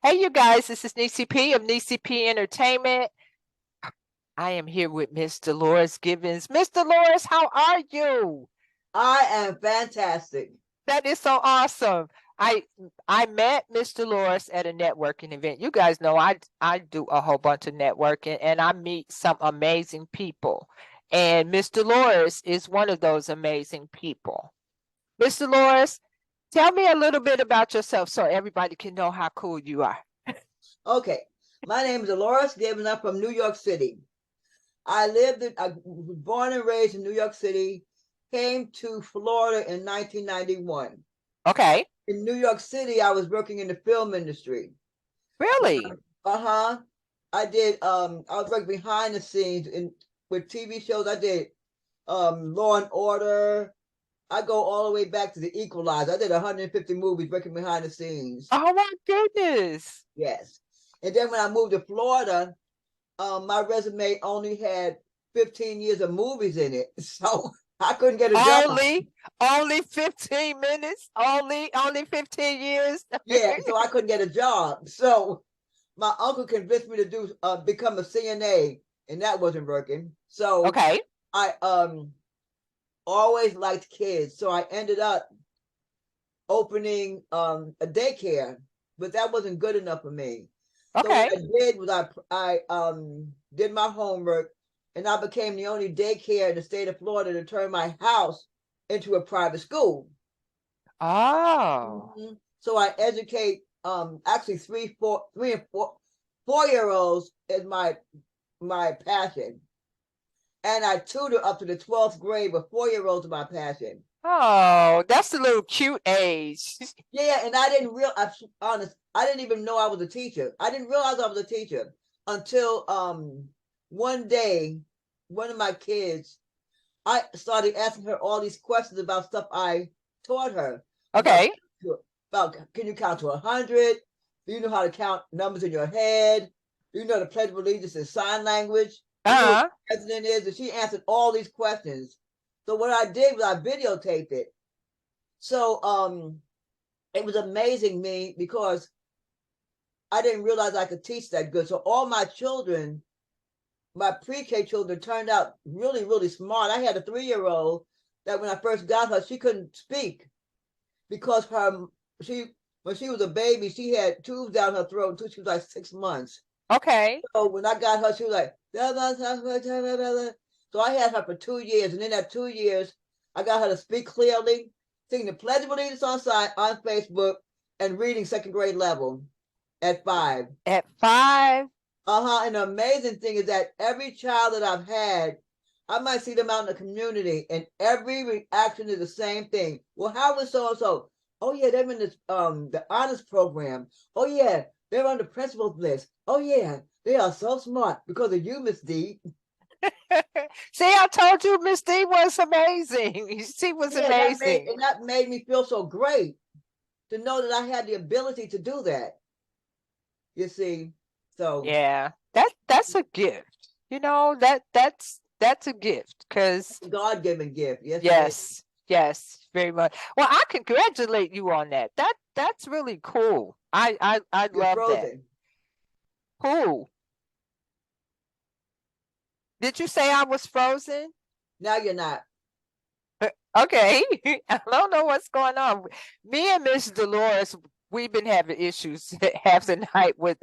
Hey, you guys, this is Nessyp of Nessyp Entertainment. I am here with Miss Dolores Gibbons. Miss Dolores, how are you? I am fantastic. That is so awesome. I I met Miss Dolores at a networking event. You guys know I do a whole bunch of networking and I meet some amazing people. And Miss Dolores is one of those amazing people. Miss Dolores, tell me a little bit about yourself so everybody can know how cool you are. Okay, my name is Dolores Gibbons. I'm from New York City. I was born and raised in New York City, came to Florida in 1991. Okay. In New York City, I was working in the film industry. Really? Uh-huh. I was working behind the scenes with TV shows. I did Law and Order. I go all the way back to the Equalizer. I did 150 movies working behind the scenes. Oh my goodness. Yes. And then when I moved to Florida, my resume only had 15 years of movies in it. So I couldn't get a job. Only 15 minutes? Only 15 years? Yeah, so I couldn't get a job. So my uncle convinced me to become a CNA, and that wasn't working. So Okay. I always liked kids. So I ended up opening a daycare, but that wasn't good enough for me. So what Okay. I did was I did my homework, and I became the only daycare in the state of Florida to turn my house into a private school. Oh. Mhm. So I educate actually 4 year olds is my passion, and I tutor up to the 12th grade, but 4 year olds are my passion. Oh, that's a little cute age. Yeah, and I'm honest, I didn't even know I was a teacher. I didn't realize I was a teacher until one day, one of my kids, I started asking her all these questions about stuff I taught her about Okay. about can you count to 100? Do you know how to count numbers in your head? Do you know the Pledge of Allegiance in sign language? Do you know what Uh-huh. the president is? And she answered all these questions. So what I did was I videotaped it. So it was amazing me because I didn't realize I could teach that good. So all my children, my pre-K children, turned out really, really smart. I had a 3 year old that when I first got her, she couldn't speak because she when she was a baby, she had tubes down her throat until she was like 6 months. Okay. So when I got her, she was like, so I had her for 2 years, and in that 2 years, I got her to speak clearly, singing the Pledge of Allegiance on Facebook, and reading second grade level at 5. At 5? And the amazing thing is that every child that I've had, I might see them out in the community, and every reaction is the same thing. Well, how was so and so? Oh yeah, they're in this the honors program. Oh yeah, they're on the principal's list. Oh yeah, they are so smart because of you, Miss D. See, I told you Miss D was amazing. She was Yeah, amazing. that made me feel so great to know that I had the ability to do that. You see, so Yeah. That's a gift. That's a gift because God given gift. Yes, it is. yes, yes, very much. Well, I congratulate you on that. That's really cool. I You're love that. frozen. Cool. Did you say I was frozen? Now you're not. Okay. I don't know what's going on. Me and Miss Dolores, we've been having issues half the night with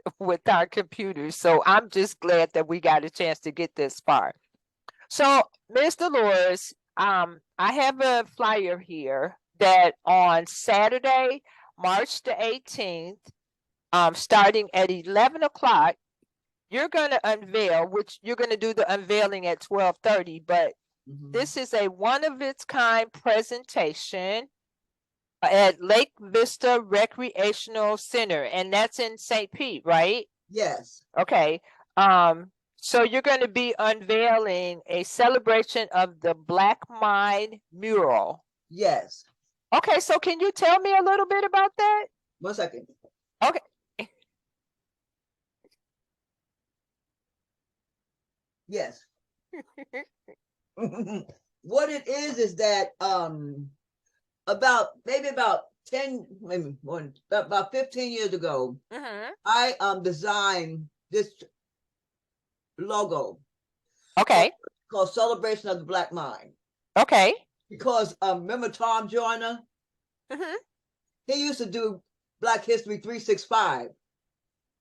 our computers. So I'm just glad that we got a chance to get this far. So, Miss Dolores, I have a flyer here that on Saturday, March the 18th, starting at 11 o'clock, you're going to unveil, which you're going to do the unveiling at 12:30, but this is a one of its kind presentation at Lake Vista Recreational Center, and that's in St. Pete, right? Yes. Okay. So you're going to be unveiling a celebration of the Black Mind mural. Yes. Okay, so can you tell me a little bit about that? 1 second. Okay. Yes. What it is that about maybe about maybe about 15 years ago, Mm-hmm. I designed this logo called, Okay. called Celebration of the Black Mind. Okay. Because remember Tom Joyner? Mm-hmm. He used to do Black History 365.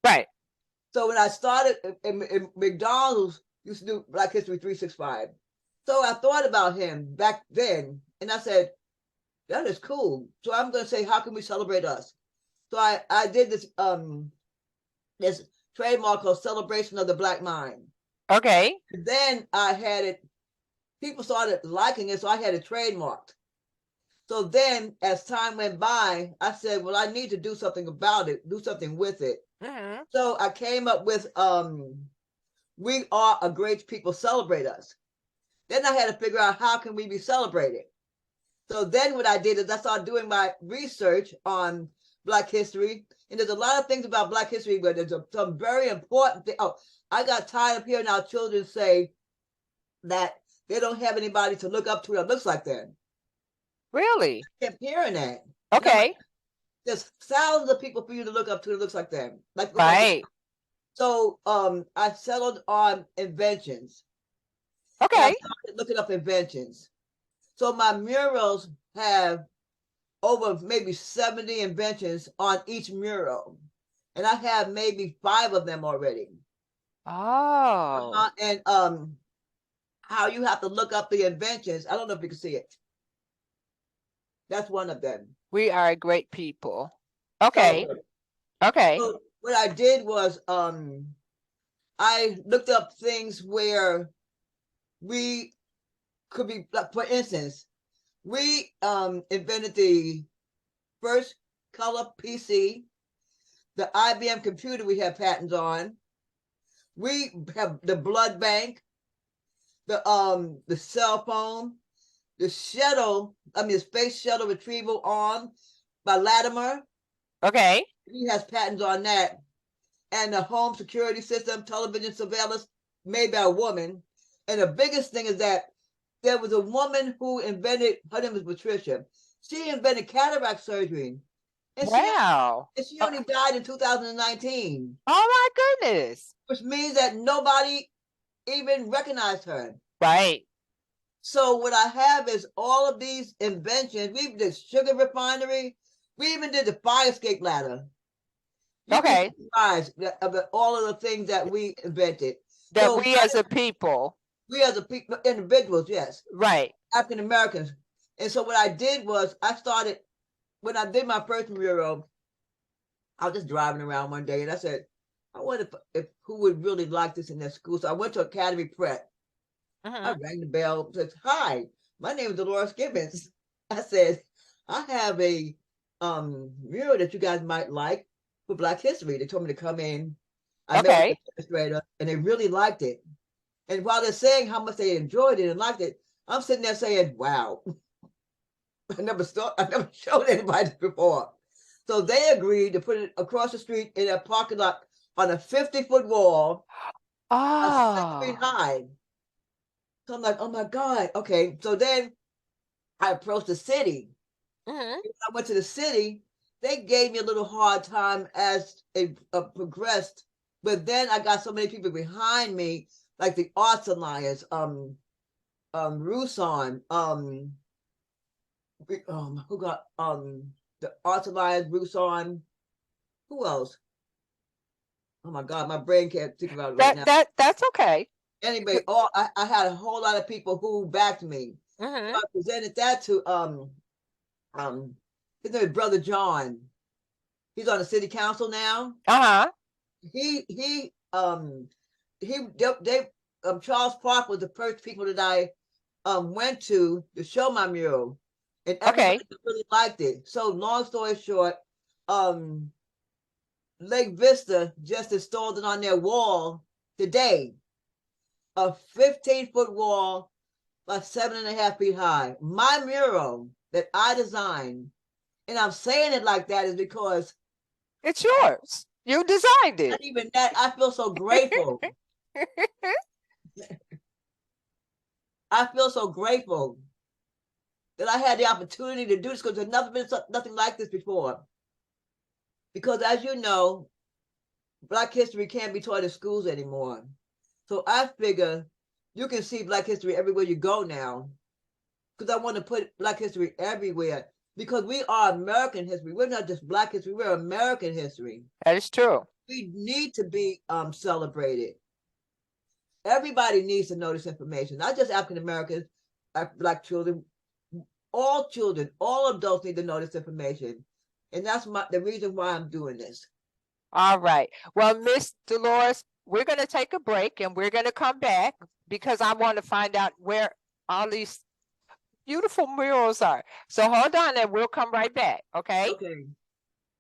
Right. So when I started in McDonald's, used to do Black History 365. So I thought about him back then, and I said, that is cool. So I'm going to say, how can we celebrate us? So I did this trademark called Celebration of the Black Mind. Okay. And then I had it, people started liking it, so I had it trademarked. So then as time went by, I said, well, I need to do something about it, do something with it. Mm-hmm. So I came up with we are a great people, celebrate us. Then I had to figure out how can we be celebrated. So then what I did is I started doing my research on Black history. And there's a lot of things about Black history, but there's some very important things. Oh, I got tired of hearing our children say that they don't have anybody to look up to that looks like them. Really? I kept hearing that. And I'm like, Okay. there's thousands of people for you to look up to that looks like them. Like look like them. Right. So I settled on inventions. And I Okay. started looking up inventions. So my murals have over maybe 70 inventions on each mural. And I have maybe 5 of them already. Oh, And how you have to look up the inventions. I don't know if you can see it. That's one of them. we are a great people. So, Okay. Okay. so what I did was I looked up things where we could be, like, for instance, we invented the first color PC, the IBM computer we have patents on. We have the blood bank, the cell phone, the shuttle, the space shuttle retrieval arm by Latimer. Okay. He has patents on that. And the home security system, television surveillance made by a woman. And the biggest thing is that there was a woman who invented, her name was Patricia. She invented cataract surgery. And Wow. she only died in 2019, Oh my goodness. which means that nobody even recognized her. Right. So what I have is all of these inventions. We did sugar refinery. We even did the fire escape ladder. You'd be Okay. surprised of all of the things that we invented. That So we as a people. we as a people, individuals, yes, Right. African Americans. And so what I did was I started, when I did my first mural, I was just driving around one day and I said, I wonder if who would really like this in their school. So I went to Academy Prep. I Mm-hmm. rang the bell, said, hi, my name is Dolores Gibbons. I said, I have a mural that you guys might like for Black History. They told me to come in. I met with the Okay. administrator and they really liked it. And while they're saying how much they enjoyed it and liked it, I'm sitting there saying, wow, I never showed anybody this before. So they agreed to put it across the street in a parking lot on a 50-foot wall, a 6 feet Oh. high. So I'm like, oh my God. Okay. So then I approached the city. Mm-hmm. When I went to the city, they gave me a little hard time as it progressed. But then I got so many people behind me, like the Arts Alliance, Rusan, who got the Arts Alliance, Rusan, who else? Oh my God, my brain can't think about it right now. That's okay. Anyway, I had a whole lot of people who backed me. Mm-hmm. I presented that to his name is Brother John. He's on the city council now. Uh-huh. They Charles Park was the first people that I went to show my mural, and everybody Okay. really liked it. So long story short, um Lake Vista just installed it on their wall today, a 15-foot wall by 7.5 feet high. My mural that I designed, and I'm saying it like that is because It's yours. You designed not it. even that, I feel so grateful. I feel so grateful that I had the opportunity to do this, because there's never been nothing like this before. Because as you know, Black history can't be taught in schools anymore. So I figure you can see Black history everywhere you go now, because I want to put Black history everywhere, because we are American history. We're not just Black history, we're American history. That is true. We need to be celebrated. Everybody needs to know this information, not just African Americans, Black children, all adults need to know this information. And that's the reason why I'm doing this. All right. Well, Miss Dolores, we're going to take a break and we're going to come back because I want to find out where all these beautiful murals are. So hold on and we'll come right back. Okay. Okay.